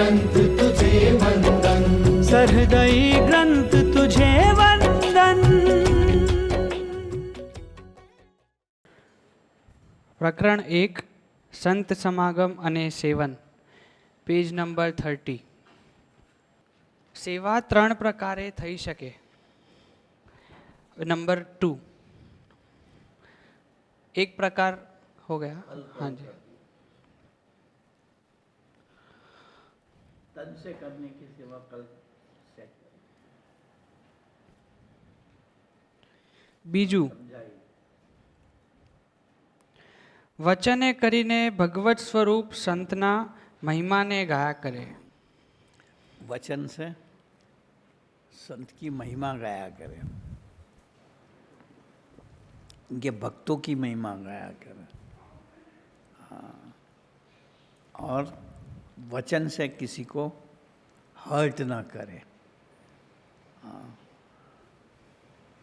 ग्रंथ तुझे वंदन, सहृदयी ग्रंथ तुझे वंदन। પ્રકરણ 1 સંત સમાગમ અને સેવન, પેજ નંબર 30। સેવા 3 પ્રકારે થઈ શકે। नंबर 2 एक प्रकार हो गया। हाँ जी, तन से करने की सेवा कल से बीजू समझाई। वचने करीने भगवत स्वरूप संतना महिमा ने गाया करे। वचन से संत की महिमा गाया करे, उनके भक्तों की महिमा गाया करे। हाँ, और वचन से किसी को हर्ट ना करे। हाँ,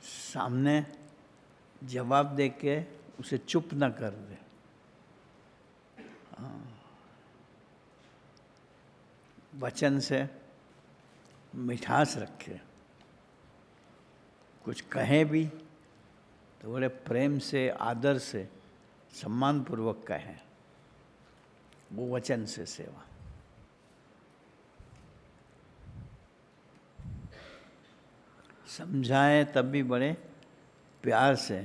सामने जवाब दे के उसे चुप ना कर दे। हाँ, वचन से मिठास रखे, कुछ कहे भी तो बड़े प्रेम से, आदर से, सम्मान पूर्वक कहें, वो वचन से सेवा। समझाए तब भी बड़े प्यार से,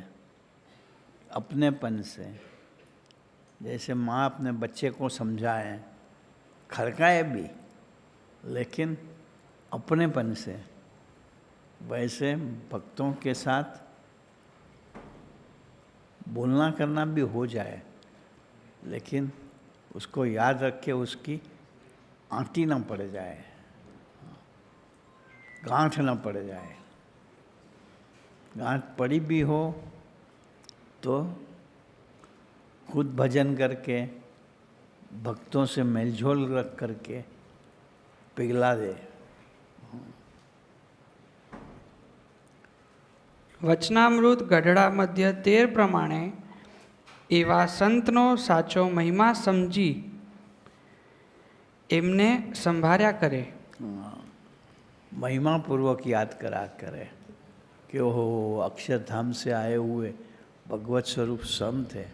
अपनेपन से, जैसे माँ अपने बच्चे को समझाए, खड़काए भी लेकिन अपनेपन से, वैसे भक्तों के साथ बोलना करना भी हो जाए, लेकिन उसको याद रख के उसकी आंटी ना पड़ जाए, गांठ ना पड़ जाए। गांठ पड़ी भी हो तो खुद भजन करके, भक्तों से मेलझोल रख करके पिघला दे। વચનામૃત ગઢડા મધ્ય 13 પ્રમાણે એવા સંતનો સાચો મહિમા સમજી એમને સંભાળ્યા કરે। महिमा पूर्वक याद करा करे कि ओहो अक्षरधाम से आए हुए भगवत स्वरूप संत है।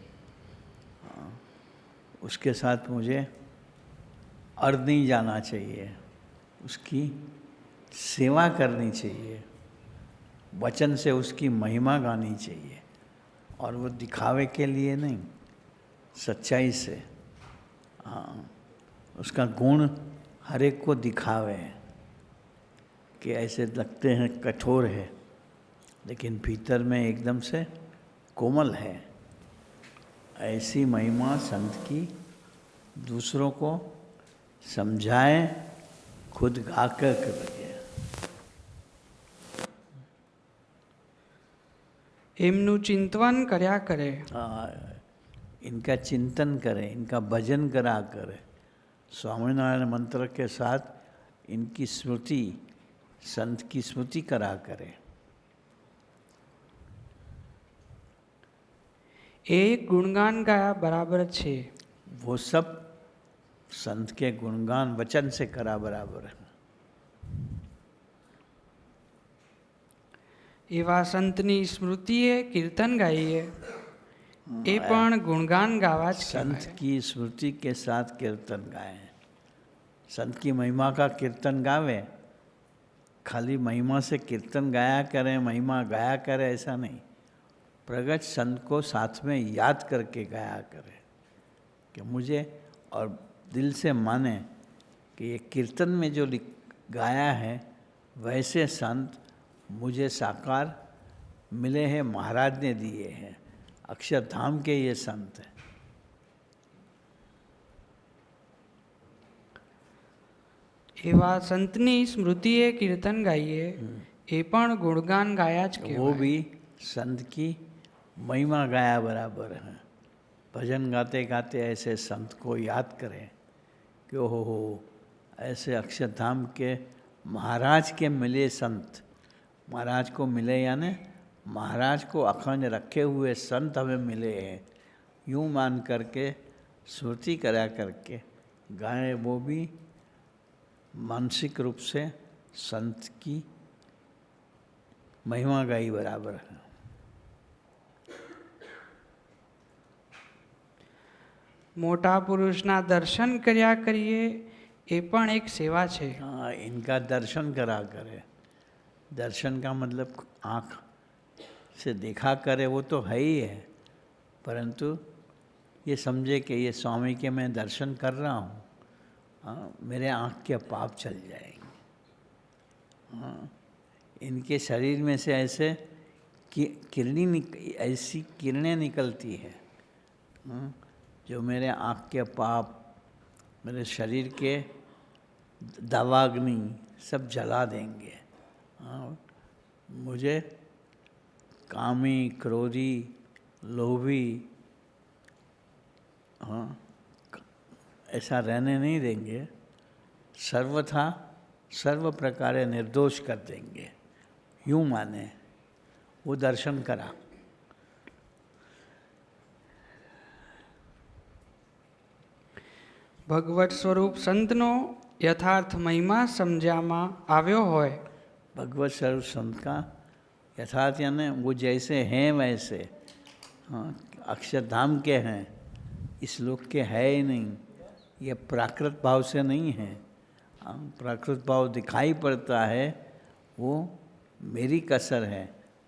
उसके साथ मुझे अर्ध नहीं जाना चाहिए, उसकी सेवा करनी चाहिए, वचन से उसकी महिमा गानी चाहिए, और वो दिखावे के लिए नहीं, सच्चाई से। हाँ, उसका गुण हर एक को दिखावे कि ऐसे लगते हैं कठोर है, लेकिन भीतर में एकदम से कोमल है। ऐसी महिमा संत की दूसरों को समझाए, खुद गाकर कर लगे। એમનું ચિંતન કર્યા કરે। हाँ, इनका चिंतन करें, इनका भजन करा करें। स्वामीनारायण मंत्र के साथ इनकी स्मृति, संत की स्मृति करा करें। एक गुणगान गाया बराबर छे। वो सब संत के गुणगान वचन से करा बराबर है। એવા સંતની સ્મૃતિએ કીર્તન ગાઈએ એ પણ ગુણગાન ગાવા જ संत કહેવાય। की स्मृति के साथ कीर्तन गाए। संत की महिमा का कीर्तन गावे, खाली महिमा से कीर्तन गाया करें, महिमा गाया करें, ऐसा नहीं। प्रगट संत को साथ में याद करके गाया करें कि मुझे, और दिल से माने कि ये कीर्तन में जो गाया है वैसे संत मुझे साकार मिले हैं, महाराज ने दिए हैं, अक्षरधाम के ये संत हैं। એવા સંતની સ્મૃતિએ કીર્તન ગાઈએ એ પણ ગુણગાન ગાયા જ वो કહેવાય। भी संत की महिमा गाया बराबर है। भजन गाते गाते ऐसे संत को याद करें कि ओहो हो, ऐसे अक्षरधाम के महाराज के मिले संत, महाराज को मिले यानी महाराज को अखंड रखे हुए संत हमें मिले हैं, यूँ मान करके स्मृति करा करके गाएं। वो भी मानसिक रूप से संत की महिमा गाई बराबर है। મોટા પુરુષના દર્શન કર્યા કરીએ એ પણ એક સેવા છે। हाँ, इनका दर्शन करा करे। दर्शन का मतलब आँख से देखा करे वो तो है ही है, परंतु ये समझे कि ये स्वामी के मैं दर्शन कर रहा हूँ, हाँ, मेरे आँख के पाप चल जाएंगे। हाँ, इनके शरीर में से ऐसे ऐसी किरणें निकलती है, हाँ, जो मेरे आँख के पाप, मेरे शरीर के दावाग्नि सब जला देंगे। हाँ, मुझे कामी, क्रोधी, लोभी, हाँ, ऐसा रहने नहीं देंगे। सर्वथा सर्व प्रकारे निर्दोष कर देंगे, यूँ माने। वो दर्शन करा। ભગવત સ્વરૂપ સંતનો યથાર્થ મહિમા સમજ્યામાં આવ્યો હોય। भगवत स्वरूप संत का यथार्थ यानी वो जैसे हैं वैसे, हाँ, अक्षरधाम के हैं, इस लोक के है ही नहीं। ये प्राकृत भाव से नहीं है। हाँ, प्राकृत भाव दिखाई पड़ता है, वो मेरी कसर है,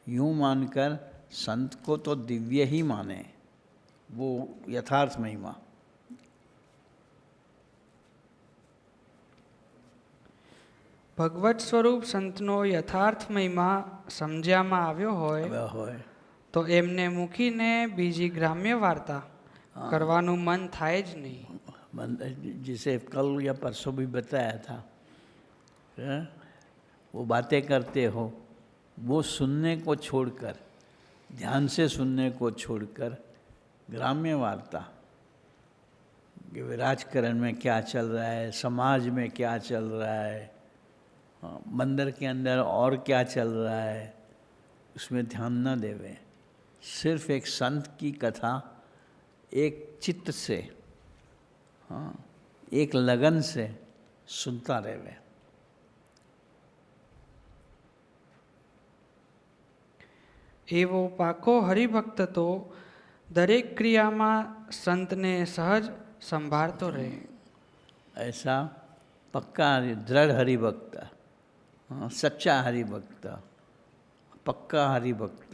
यूँ मानकर संत को तो दिव्य ही माने, वो यथार्थ महिमा। ભગવત સ્વરૂપ સંતનો યથાર્થ મહિમા સમજ્યામાં આવ્યો હોય તો એમને મૂકીને બીજી ગ્રામ્ય વાર્તા કરવાનું મન થાય જ નહીં। जिसे कल या परसों भी बताया था, वो बातें करते हो, वो सुनने को छोड़कर, ध्यान से सुनने को छोड़कर ग्राम्य वार्ता कि विराजकरण में क्या चल रहा है, समाज में क्या चल रहा है, मंदिर के अंदर और क्या चल रहा है, उसमें ध्यान न देवे। सिर्फ एक संत की कथा एक चित्त से, हाँ, एक लगन से सुनता रहे। એવો પાકો હરિભક્ત તો દરેક ક્રિયામાં સંતને સહજ સંભાળતો રહે। ऐसा पक्का दृढ़ हरिभक्त, हाँ, सच्चा हरिभक्त, पक्का हरिभक्त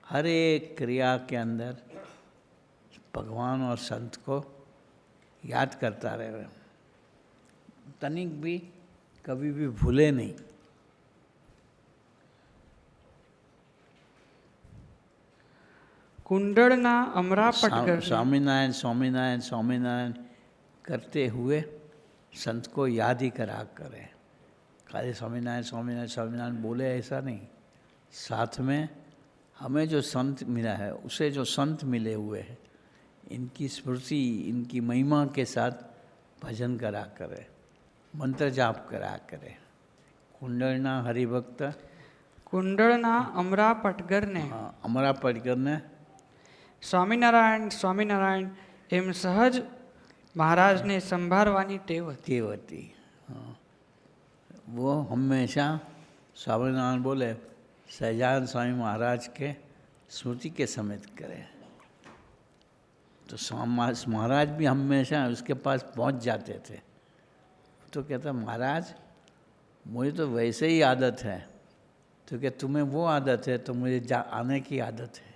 हर एक क्रिया के अंदर भगवान और संत को याद करता रहे, तनिक भी कभी भी भूले नहीं। કુંડળના અમરા પટગર स्वामीनारायण स्वामीनारायण स्वामीनारायण करते हुए संत को याद ही करा करे। खाली स्वामीनारायण स्वामीनारायण स्वामीनारायण बोले ऐसा नहीं, साथ में हमें जो संत मिला है, उसे जो संत मिले हुए हैं, इनकी स्मृति, इनकी महिमा के साथ भजन करा करे, मंत्र जाप करा करे। कुंडलना हरिभक्त કુંડળના અમરા પટગરને हाँ, अमरा पटकर ने સ્વામિનારાયણ સ્વામિનારાયણ એમ સહજ મહારાજને સંભાળવાની ટેવ હતી। केवती, हाँ, वो हमेशा स्वामीनारायण बोले सहजानंद स्वामी महाराज के स्मृति के समेत करें, तो महाराज भी हमेशा उसके पास पहुंच जाते थे। तो कहता महाराज मुझे तो वैसे ही आदत है, तो क्या तुम्हें वो आदत है तो मुझे आने की आदत है।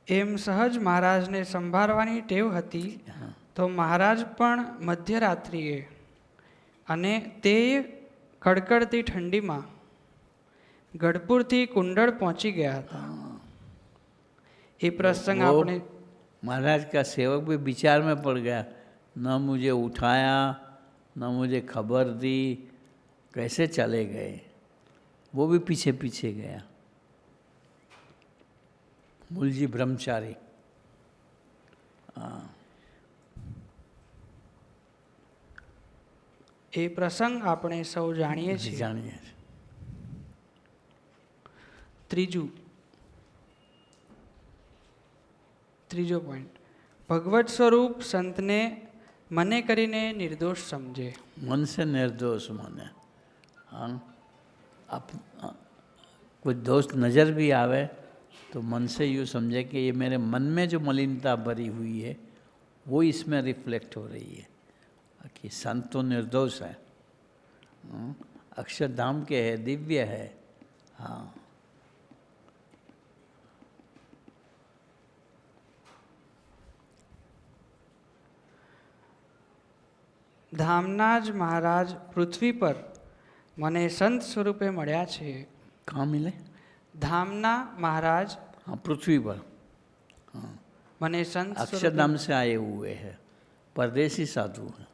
એમ સહજ મહારાજને સંભાળવાની ટેવ હતી તો મહારાજ પણ મધ્યરાત્રિએ અને તે કડકડતી ઠંડીમાં ગઢપુરથી કુંડળ પહોંચી ગયા હતા। એ પ્રસંગ આપણે महाराज का सेवक भी विचार में पड़ गया, न मुझे उठाया न मुझे खबर दी, कैसे चले गए, वो भी पीछे पीछे गया। मूलजी ब्रह्मचारी, हाँ, એ પ્રસંગ આપણે સૌ જાણીએ છીએ। जानिए। ત્રીજું, ત્રીજો પોઈન્ટ, ભગવત સ્વરૂપ સંતને મને કરીને નિર્દોષ સમજે. मन से निर्दोष माने. हाँ, कुछ दोष नज़र भी आवे तो मन से यूँ समझे कि ये मेरे मन में जो मलिनता भरी हुई है वो इसमें रिफ्लेक्ट हो रही है. कि संत तो निर्दोष है, अक्षरधाम के है, दिव्य है. हाँ, ધામના જ મહારાજ પૃથ્વી પર મને સંત સ્વરૂપે મળ્યા છે. कहाँ मिले? ધામના મહારાજ हाँ, पृथ्वी पर. મને સંત સ્વરૂપે अक्षरधाम से आए हुए हैं, परदेसी साधु हैं.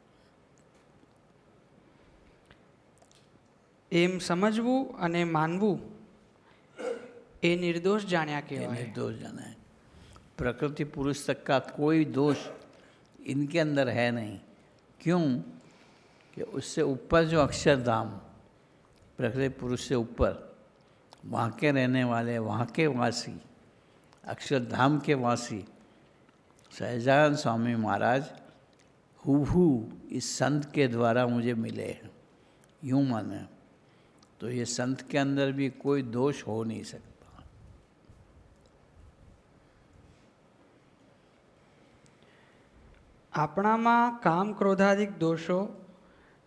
એમ સમજવું અને માનવું એ નિર્દોષ જાણ્યા ये કહેવાય. निर्दोष जाना है. प्रकृति पुरुष तक का कोई दोष इनके अंदर है नहीं. क्यों? कि उससे ऊपर जो अक्षरधाम, प्रकृति पुरुष से ऊपर, वहाँ के रहने वाले, वहाँ के वासी, अक्षरधाम के वासी सहजानंद स्वामी महाराज हूबहू इस संत के द्वारा मुझे मिले हैं. यूँ माने तो ये संत के अंदर भी कोई दोष हो नहीं सकता. આપણામાં કામ ક્રોધાદિક દોષો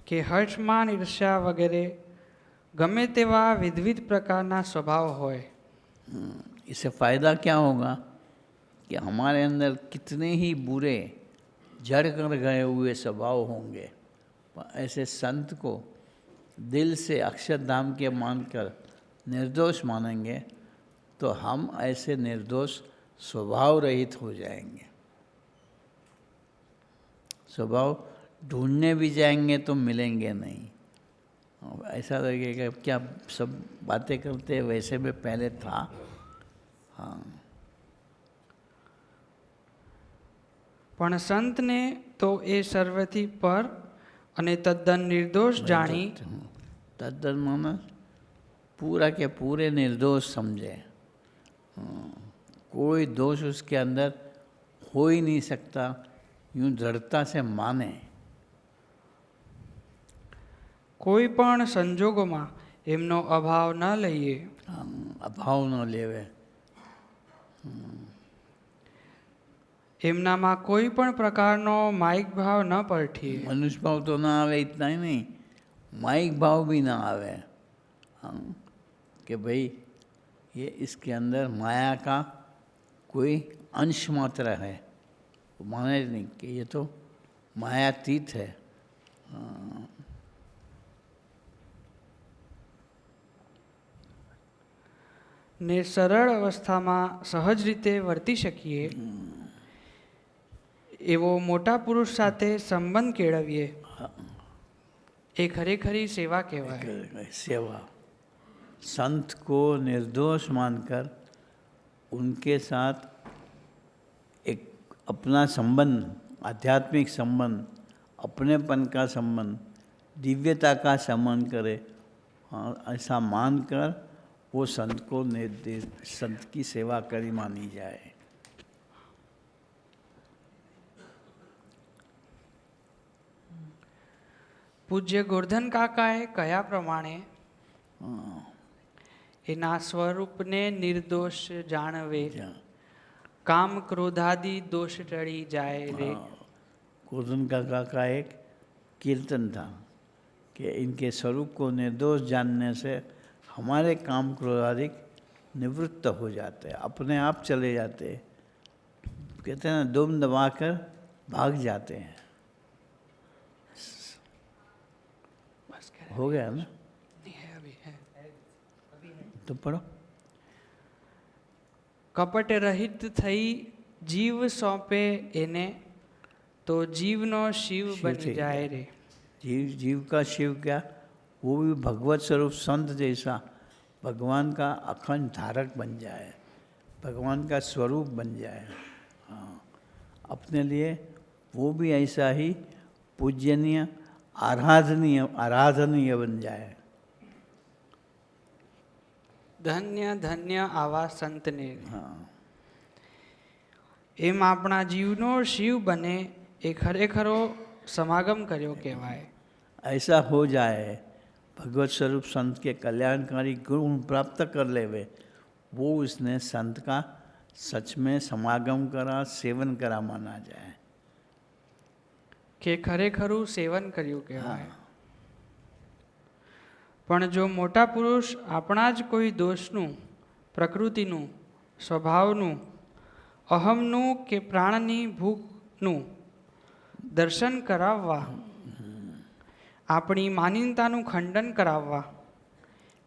કે હર્ષમાન ઈર્ષ્યા વગેરે ગમે તેવા વિવિધ પ્રકારના સ્વભાવ હોય. इससे फ़ायदा क्या होगा कि हमारे अंदर कितने ही बुरे जड़ कर गए हुए स्वभाव होंगे, पर ऐसे संत को दिल से अक्षरधाम के मानकर निर्दोष मानेंगे तो हम ऐसे निर्दोष स्वभाव रहित हो जाएंगे. स्वभाव ढूंढने भी जाएंगे तो मिलेंगे नहीं. ऐसा लगेगा क्या सब बातें करते वैसे में पहले था. हाँ, પણ સંતને તો એ સર્વથી પર અને તદ્દન નિર્દોષ જાણી तद्दन माना पूरा के पूरे निर्दोष समझे. कोई दोष उसके अंदर हो ही नहीं सकता, यूं दृढ़ता से माने. કોઈ પણ સંજોગોમાં એમનો અભાવ ન લઈએ. अभाव न लेवे. એમનામાં કોઈ પણ પ્રકારનો માઇક ભાવ ન પરઠીએ. मनुष्य भाव तो ना आवे, इतना ही नहीं, माइक भाव भी ना आवे. कि भाई ये इसके अंदर माया का कोई अंश मात्र है, वो माने नहीं कि ये तो मायातीत है. ને સરળ અવસ્થામાં સહજ રીતે વર્તી શકીએ એવો મોટા પુરુષ સાથે સંબંધ કેળવીએ એ ખરેખરી સેવા કહેવાય. सेवा. संत को निर्दोष मानकर उनके साथ एक अपना संबंध, आध्यात्मिक संबंध, अपनेपन का संबंध, दिव्यता का संबंध करे, ऐसा मानकर वो संत को संत की सेवा करी मानी जाए. પૂજ્ય ગોરધન કાકાએ કયા પ્રમાણે એના સ્વરૂપને નિર્દોષ જાણવે, કામ ક્રોધાદિ दोष टળી જાય રે. गोर्धन काका का एक कीर्तन था कि इनके स्वरूप को निर्दोष जानने से हमारे काम क्रोधाधिक निवृत्त हो जाते हैं, अपने आप चले जाते हैं. कहते हैं ना, दुम दबाकर भाग जाते हैं. બસ કરે. हो गया ना? नहीं है, अभी है. तो पढ़ो. કપટ રહિત થઈ જીવ સોંપે એને તો જીવનો શિવ શિવ બની થઈ જાય રે. जीव का शिव क्या? वो भी भगवत स्वरूप संत जैसा भगवान का अखंड धारक बन जाए, भगवान का स्वरूप बन जाए. हाँ, अपने लिए वो भी ऐसा ही पूजनीय, आराधनीय बन जाए. ધન્ય ધન્ય આવા સંતને. हाँ, એમ આપણા જીવનો શિવ બને એ ખરેખરો સમાગમ કર્યો કહેવાય. ऐसा हो जाए, भगवत स्वरूप संत के कल्याणकारी गुण प्राप्त कर लेवे, वो उसने संत का सच में समागम करा, सेवन करा माना जाए. કે ખરેખરું સેવન કર્યું કહેવાય. પણ જો મોટા પુરુષ આપણા જ કોઈ દોષનું, પ્રકૃતિનું, સ્વભાવનું, અહમનું કે પ્રાણની ભૂખનું દર્શન કરાવવા, આપણી માનીનતાનું ખંડન કરાવવા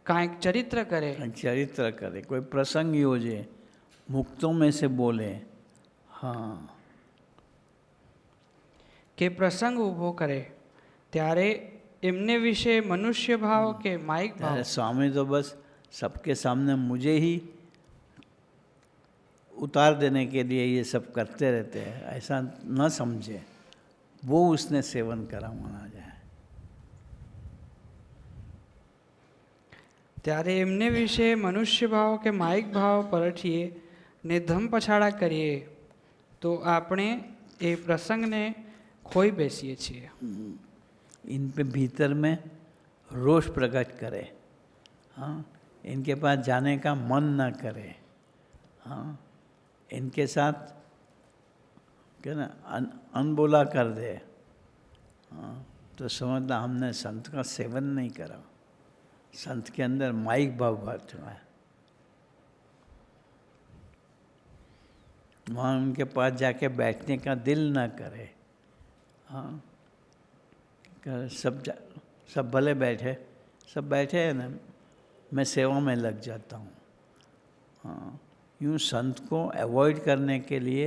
કાંઈક ચરિત્ર કરે, चरित्र करे, कोई प्रसंग योजे, मुक्तों में से बोले, हाँ, કે પ્રસંગ ઊભો કરે, ત્યારે એમને વિશે મનુષ્ય ભાવ કે માઇક ભાવ, अरे स्वामी तो बस सबके सामने मुझे ही उतार देने के लिए ये सब करते रहते हैं, ऐसा न समझे, वो उसने सेवन करा माना जाए. ત્યારે એમને વિશે મનુષ્ય ભાવ કે માઇક ભાવ પરઠીએ ને ધમ પછાડા કરીએ તો આપણે એ પ્રસંગને ખોઈ બેસીએ છીએ. इन पे भीतर में रोष प्रकट करे, हाँ, इनके पास जाने का मन न करे, हाँ, इनके साथ क्या ना अनबोला कर दे, हाँ, तो समझना हमने संत का सेवन नहीं करा, संत के अंदर माइक भाव भर चुका है. वहाँ उनके पास जाके बैठने का दिल न करे, हाँ, सब भले बैठे, सब बैठे हैं ना, मैं सेवा में लग जाता हूँ, हाँ, यूँ संत को अवॉइड करने के लिए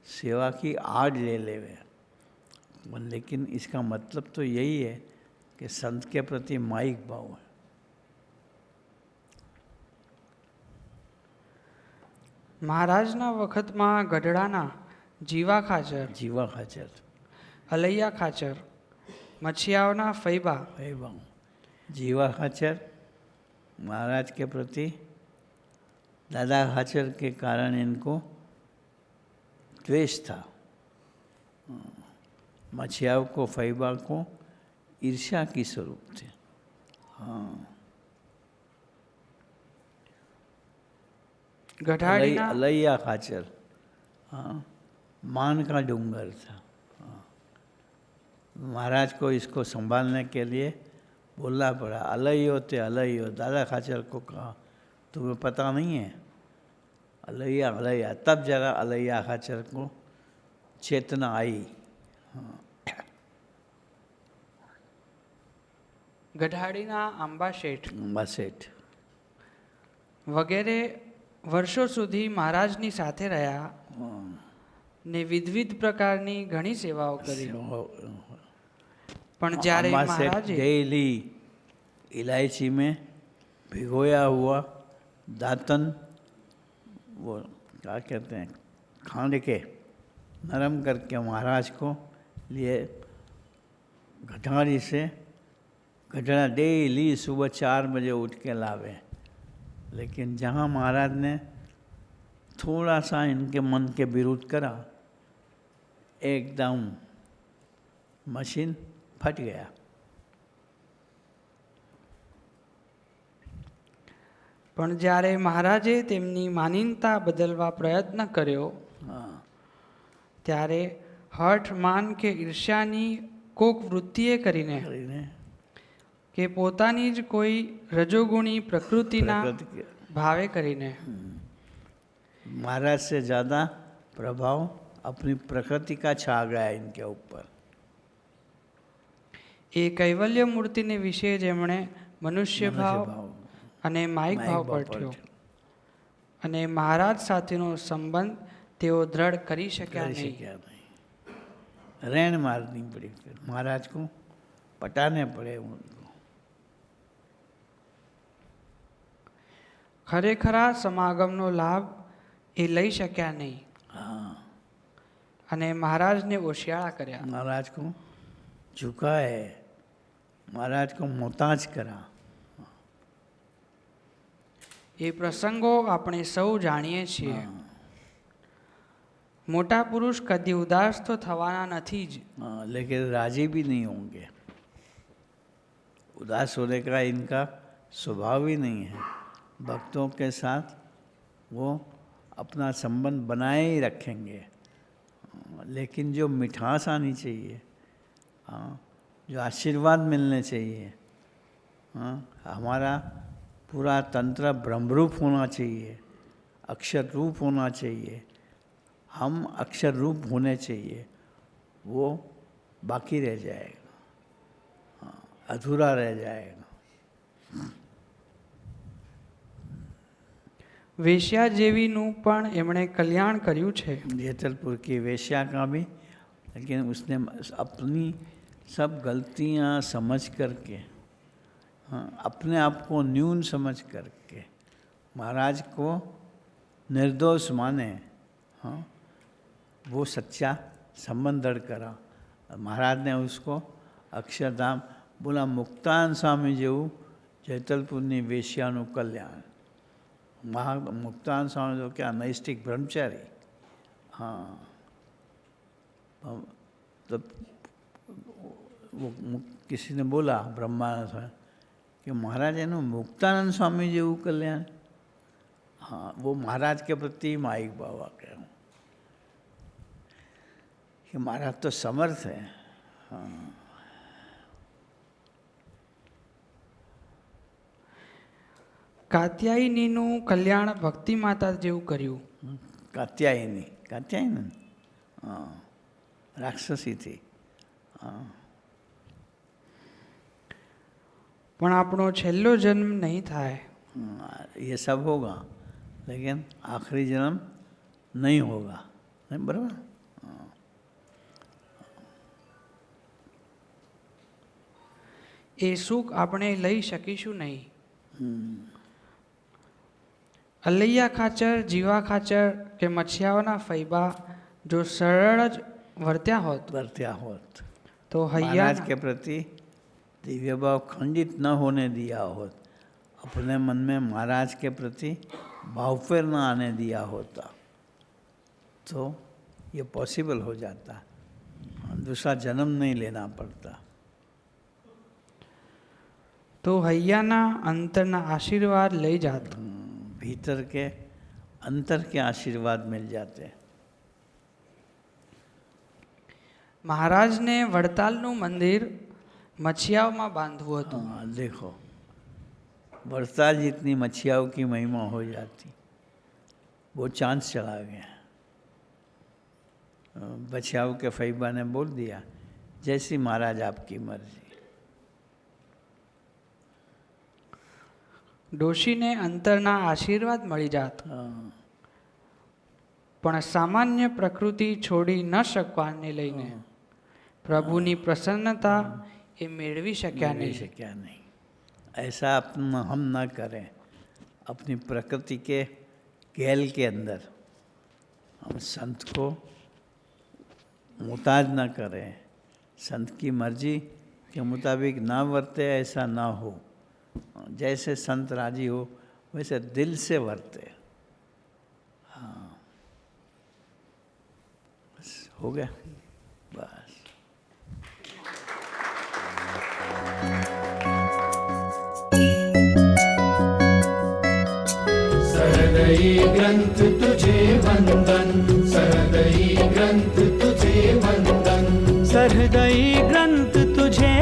सेवा की आड़ ले लेवे. लेकिन इसका मतलब तो यही है कि संत के प्रति माइक भाव है. મહારાજના વખતમાં ગઢડાના જીવા ખાચર, जीवा खाचर, અલૈયા ખાચર, મછિયાઓના ફૈબા, भाव जीवा खाचर महाराज के प्रति दादा खाचर के कारण इनको द्वेष था. मछियाओं को, फैबा को ईर्ष्या की स्वरूप थे. हाँ, ગઢાડીના अलैया खाचर, हाँ, मान का डूंगर था. हाँ, महाराज को इसको संभालने के लिए बोलना पड़ा, अलैयो ते अलैयो. दादा खाचर को कहा, तुम्हें पता नहीं है, अलैया अलैया. तब जरा अलैया खाचर को चेतना आई. हाँ, ગઢાડીના આંબા શેઠ बसेट, વગેરે વર્ષો સુધી મહારાજની સાથે રહ્યા ને વિવિધ પ્રકારની ઘણી સેવાઓ કરી. પણ જ્યારે મહારાજે डेली इलायची में भिगोया हुआ दातन, वो क्या कहते हैं, खांड के नरम करके महाराज को लिए घटाड़ी से गढ़ड़ा डेली सुबह 4 बजे उठ के लावे. लेकिन जहाँ महाराज ने थोड़ा सा इनके मन के विरुद्ध करा, एकदम मशीन फट गया. પણ જ્યારે મહારાજે તેમની માનીનતા બદલવા પ્રયત્ન કર્યો हाँ, ત્યારે હઠ માન કે ઈર્ષ્યાની કોક વૃત્તિએ કરીને કરીને કે પોતાની જ કોઈ રજોગુણી પ્રકૃતિના प्रकृति के ભાવે કરીને महाराज से ज़्यादा प्रभाव अपनी प्रकृति का छा गया इनके ऊपर. એ કૈવલ્ય મૂર્તિને વિશે જેમણે મનુષ્ય ભાવ અને માઇક ભાવ પરઠ્યો અને મહારાજ સાથેનો સંબંધ તેઓ દ્રઢ કરી શક્યા कर નહીં. क्या नहीं, रैन मारनी पड़ी, फिर महाराज को पटाने पड़े उनको. ખરેખરા સમાગમનો લાભ એ લઈ શક્યા નહીં हाँ, અને મહારાજને ઓશિયાળા કર્યા. महाराज को झुकाए, महाराज को मोहताज करा. એ પ્રસંગો આપણે સૌ જાણીએ છીએ. મોટા પુરુષ કદી ઉદાસ તો થવાના નથી જ, हाँ, लेकिन राजी भी नहीं होंगे। उदास होने का इनका स्वभाव ही नहीं है। भक्तों के साथ वो अपना संबंध बनाए ही रखेंगे, लेकिन जो मिठास आनी चाहिए, हाँ, जो आशीर्वाद मिलने चाहिए, हाँ, हमारा पूरा तंत्र ब्रह्मरूप होना चाहिए, अक्षर रूप होना चाहिए, हम अक्षर रूप होने चाहिए, वो बाकी रह जाएगा, हाँ, अधूरा रह जाएगा। વેશ્યા જેવીનું પણ એમણે કલ્યાણ કર્યું છે। जेतलपुर की वेश्या का भी, लेकिन उसने अपनी सब गलतियां समझ करके, हाँ, अपने आप को न्यून समझ करके महाराज को निर्दोष माने, हाँ, वो सच्चा संबंध दृढ़ करा। महाराज ने उसको अक्षरधाम बोला, मुक्तान स्वामी जेवू जेतलपुરની વેશ્યાનું કલ્યાણ। मुक्तान स्वामी तो क्या नैष्ठिक ब्रह्मचारी, हाँ, तो वो किसी ने बोला ब्रह्मानंद स्वामी कि महाराज एनु मुक्तानंद स्वामी जेवू कल्याण, हाँ, वो महाराज के प्रति माइक बाबा के कि महाराज तो समर्थ है, हाँ। કાત્યાયનીનું કલ્યાણ ભક્તિ માતા જેવું કર્યું। कात्यायनी, कात्यायनी, हाँ, राक्षसी थी, हाँ। પણ આપણો છેલ્લો જન્મ નહીં થાય। ये सब होगा, लेकिन आखिरी जन्म नहीं होगा, नहीं बराबर। એ સુખ આપણે લઈ શકીશું નહીં। અલૈયા ખાચર, જીવા ખાચર કે મચ્છિયાઓના ફૈબા જો સરળ જ વર્ત્યા હોત वर्त्या होत, તો હૈયા महाराज के प्रति दिव्य भाव खंडित न होने दिया होत, अपने मन में महाराज के प्रति भाव फेर न आने दिया होता, तो ये पॉसिबल हो जाता, दूसरा जन्म नहीं लेना पड़ता। તો હૈયાના અંતરના આશીર્વાદ લઈ જાત। भीतर के अंतर के आशीर्वाद मिल जाते हैं। મહારાજને વડતાલનું મંદિર મચ્છિયાઓમાં બાંધવું હતું। हाँ, देखो बरसात जितनी मच्छियाओं की महिमा हो जाती, वो चांद चला गया। बछियाओं के फैबा ने बोल दिया, जैसी महाराज आपकी मर्जी। ડોશીને અંતરના આશીર્વાદ મળી જાત, हाँ, પણ સામાન્ય પ્રકૃતિ છોડી ન શકવાને લઈને પ્રભુની પ્રસન્નતા એ મેળવી શક્યા मिल નહીં। क्या नहीं, ऐसा अपना हम ना करें। अपनी प्रकृति के गैल के अंदर हम संत को मुताज ना करें, संत की मर्जी के मुताबिक ना वर्ते, ऐसा ना हो। जैसे संत राजी हो वैसे दिल से वर्ते। हाँ, बस हो गया, बस। सहृदयी ग्रंथ तुझे वंदन, सहृदयी ग्रंथ तुझे वंदन, सहृदयी ग्रंथ तुझे